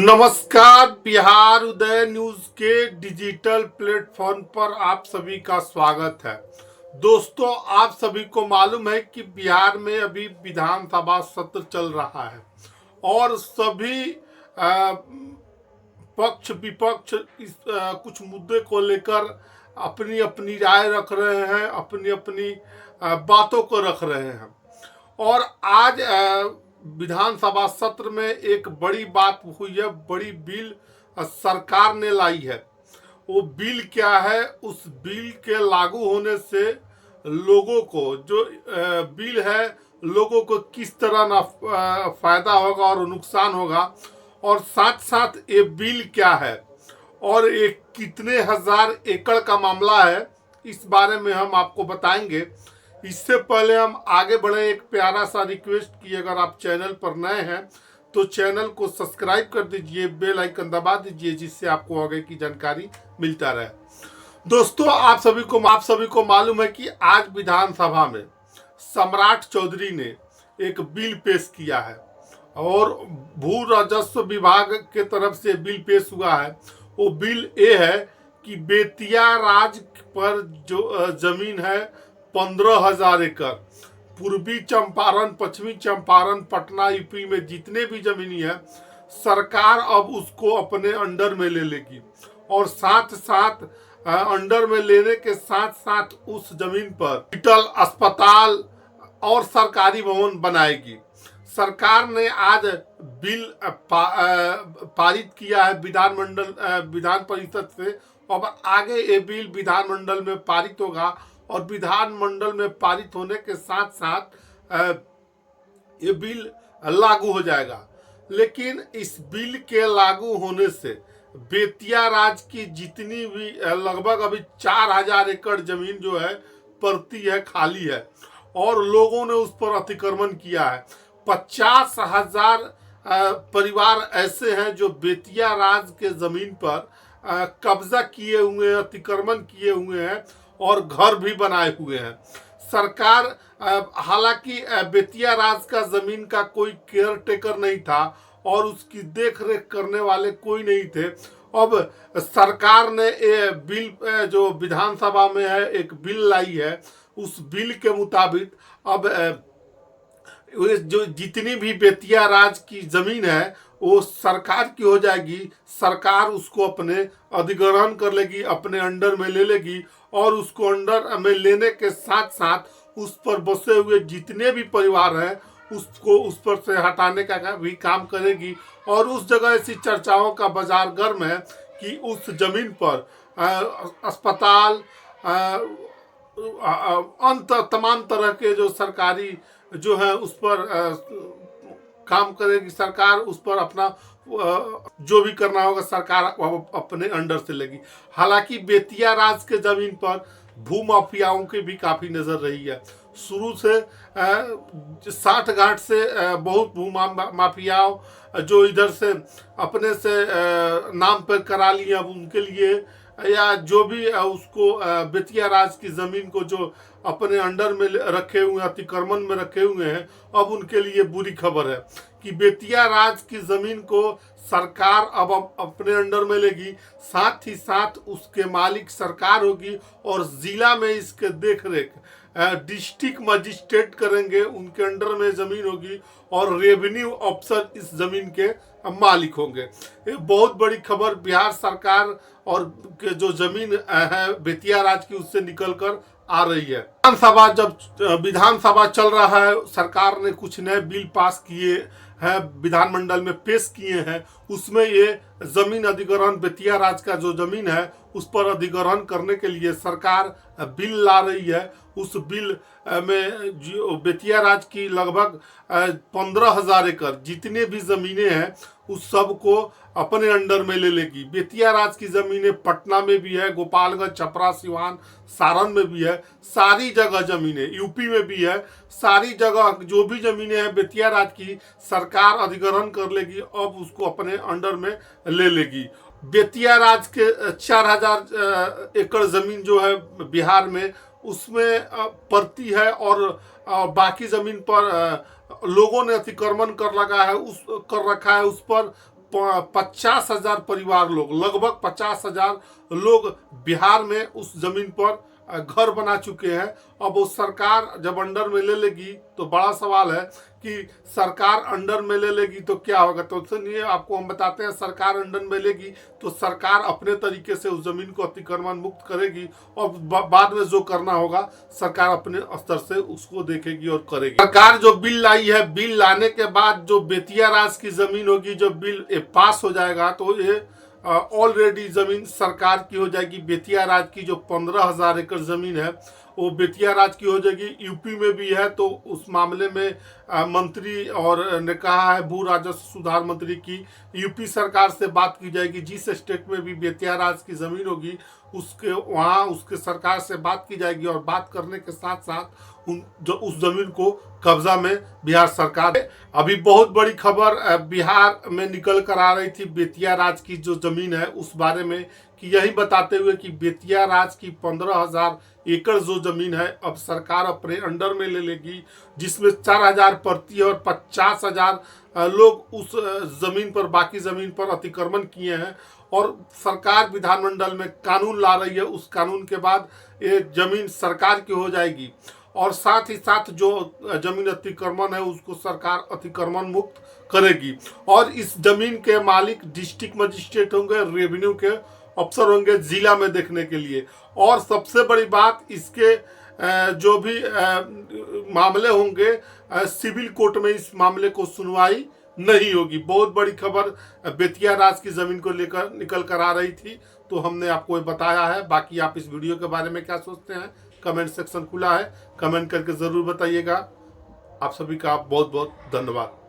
नमस्कार। बिहार उदय न्यूज के digital platform पर आप सभी का स्वागत है। दोस्तों, आप सभी को मालूम है कि बिहार में अभी विधानसभा सत्र चल रहा है और सभी पक्ष विपक्ष इस कुछ मुद्दे को लेकर अपनी अपनी राय रख रहे हैं, अपनी अपनी बातों को रख रहे हैं। और आज विधानसभा सत्र में एक बड़ी बात हुई है, बड़ी बिल सरकार ने लाई है। वो बिल क्या है? उस बिल के लागू होने से लोगों को जो बिल है, लोगों को किस तरह फायदा होगा और नुकसान होगा, और साथ साथ ये बिल क्या है और ये कितने हजार एकड़ का मामला है, इस बारे में हम आपको बताएंगे। इससे पहले हम आगे बढ़े, एक प्यारा सा रिक्वेस्ट कि अगर आप चैनल पर नए हैं तो चैनल को सब्सक्राइब कर दीजिए, बेल आइकन दबा दीजिए, जिससे आपको आगे की जानकारी मिलता रहे। दोस्तों, आप सभी को मालूम है कि आज विधानसभा में सम्राट चौधरी ने एक बिल पेश किया है और भू राजस्व विभाग के तरफ से बिल पेश हुआ है। वो बिल ये है कि बेतिया राज पर जो जमीन है 15,000 एकड़, पूर्वी चंपारण, पश्चिमी चंपारण, पटना, यूपी में जितने भी जमीनी है, सरकार अब उसको अपने अंडर में ले लेगी और साथ साथ अंडर में लेने के साथ साथ उस जमीन पर हॉस्पिटल, अस्पताल और सरकारी भवन बनाएगी। सरकार ने आज बिल पारित किया है विधान परिषद से। अब आगे ये बिल विधानमंडल में पारित होगा और विधानमंडल में पारित होने के साथ साथ ये बिल लागू हो जाएगा। लेकिन इस बिल के लागू होने से बेतिया राज की जितनी भी लगभग अभी 4,000 एकड़ जमीन जो है पड़ती है, खाली है और लोगों ने उस पर अतिक्रमण किया है। 50,000 परिवार ऐसे हैं जो बेतिया राज के जमीन पर कब्जा किए हुए हैं, अतिक्रमण किए हुए हैं और घर भी बनाए हुए हैं। सरकार हालांकि बेतिया राज का जमीन का कोई केयर टेकर नहीं था और उसकी देख रेख करने वाले कोई नहीं थे। अब सरकार ने ये बिल जो विधानसभा में है, एक बिल लाई है। उस बिल के मुताबिक अब जो जितनी भी बेतिया राज की जमीन है वो सरकार की हो जाएगी। सरकार उसको अपने अधिग्रहण कर लेगी, अपने अंडर में ले लेगी और उसको अंडर में लेने के साथ साथ उस पर बसे हुए जितने भी परिवार हैं उसको उस पर से हटाने का भी काम करेगी। और उस जगह ऐसी चर्चाओं का बाजार गर्म है कि उस जमीन पर अस्पताल, तमाम तरह के जो सरकारी जो है उस पर काम करेगी सरकार। उस पर अपना जो भी करना होगा सरकार अपने अंडर से लेगी। हालांकि बेतिया राज के जमीन पर भू माफियाओं की भी काफी नजर रही है। शुरू से 60 घाट से बहुत भू माफियाओं जो इधर से अपने से नाम पर करा लिए, अब उनके लिए या जो भी उसको बेतिया राज की जमीन को जो अपने अंडर में रखे हुए, अतिक्रमण में रखे हुए हैं, अब उनके लिए बुरी खबर है कि बेतिया राज की जमीन को सरकार अब अपने अंडर में लेगी। साथ ही साथ उसके मालिक सरकार होगी और जिला में इसके देख रेख डिस्ट्रिक्ट मजिस्ट्रेट करेंगे, उनके अंडर में जमीन होगी और रेवेन्यू अफसर इस जमीन के मालिक होंगे। ये बहुत बड़ी खबर बिहार सरकार और के जो जमीन है बेतिया राज की उससे निकलकर आ रही है। विधानसभा चल रहा है, सरकार ने कुछ नए बिल पास किए हैं, विधानमंडल में पेश किए हैं। उसमें ये जमीन अधिग्रहण, बेतिया राज का जो जमीन है उस पर अधिग्रहण करने के लिए सरकार बिल ला रही है। उस बिल में जो बेतिया राज की लगभग 15,000 एकड़ जितने भी जमीनें हैं उस सब को अपने अंडर में ले लेगी। बेतिया राज की जमीनें पटना में भी है, गोपालगंज, छपरा, सिवान, सारण में भी है, सारी जगह जमीनें यूपी में भी है। सारी जगह जो भी जमीनें हैं बेतिया राज की सरकार अधिग्रहण कर लेगी, अब उसको अपने अंडर में ले लेगी। बेतिया राज के 4,000 एकड़ जमीन जो है बिहार में उसमें पड़ती है और बाकी जमीन पर लोगों ने अतिक्रमण कर रखा है। उस पर 50,000 परिवार लोग, लगभग 50,000 लोग बिहार में उस जमीन पर घर बना चुके हैं। अब वो सरकार जब अंडर में ले लेगी तो बड़ा सवाल है कि सरकार अंडर में ले लेगी तो क्या होगा। तो सुनिए, आपको हम बताते हैं, सरकार अंडर में लेगी तो सरकार अपने तरीके से उस जमीन को अतिक्रमण मुक्त करेगी और बाद में जो करना होगा सरकार अपने स्तर से उसको देखेगी और करेगी। सरकार जो बिल लाई है, बिल लाने के बाद जो बेतिया राज की जमीन होगी, जो बिल पास हो जाएगा तो ये ऑलरेडी जमीन सरकार की हो जाएगी। बेतिया राज की जो 15,000 एकड़ जमीन है वो बेतिया राज की हो जाएगी। यूपी में भी है तो उस मामले में मंत्री और ने कहा है, भू राजस्व सुधार मंत्री की यूपी सरकार से बात की जाएगी। जिस स्टेट में भी बेतिया राज की जमीन होगी उसके वहाँ उसके सरकार से बात की जाएगी और बात करने के साथ साथ उस जमीन को कब्जा में बिहार सरकार। अभी बहुत बड़ी खबर बिहार में निकल कर आ रही थी बेतिया राज की जो जमीन है उस बारे में, कि यही बताते हुए कि बेतिया राज की 15,000 एकड़ जो जमीन है अब सरकार अपने अंडर में ले लेगी, जिसमें 4,000 प्रति और 50,000 लोग उस जमीन पर, बाकी जमीन पर अतिक्रमण किए हैं। और सरकार विधानमंडल में कानून ला रही है, उस कानून के बाद ये जमीन सरकार की हो जाएगी और साथ ही साथ जो जमीन अतिक्रमण है उसको सरकार अतिक्रमण मुक्त करेगी। और इस जमीन के मालिक डिस्ट्रिक्ट मजिस्ट्रेट होंगे, रेवेन्यू के अफसर होंगे जिला में देखने के लिए। और सबसे बड़ी बात, इसके जो भी मामले होंगे सिविल कोर्ट में इस मामले को सुनवाई नहीं होगी। बहुत बड़ी खबर बेतिया राज की जमीन को लेकर निकल कर आ रही थी, तो हमने आपको बताया है। बाकी आप इस वीडियो के बारे में क्या सोचते हैं, कमेंट सेक्शन खुला है, कमेंट करके ज़रूर बताइएगा। आप सभी का बहुत बहुत धन्यवाद।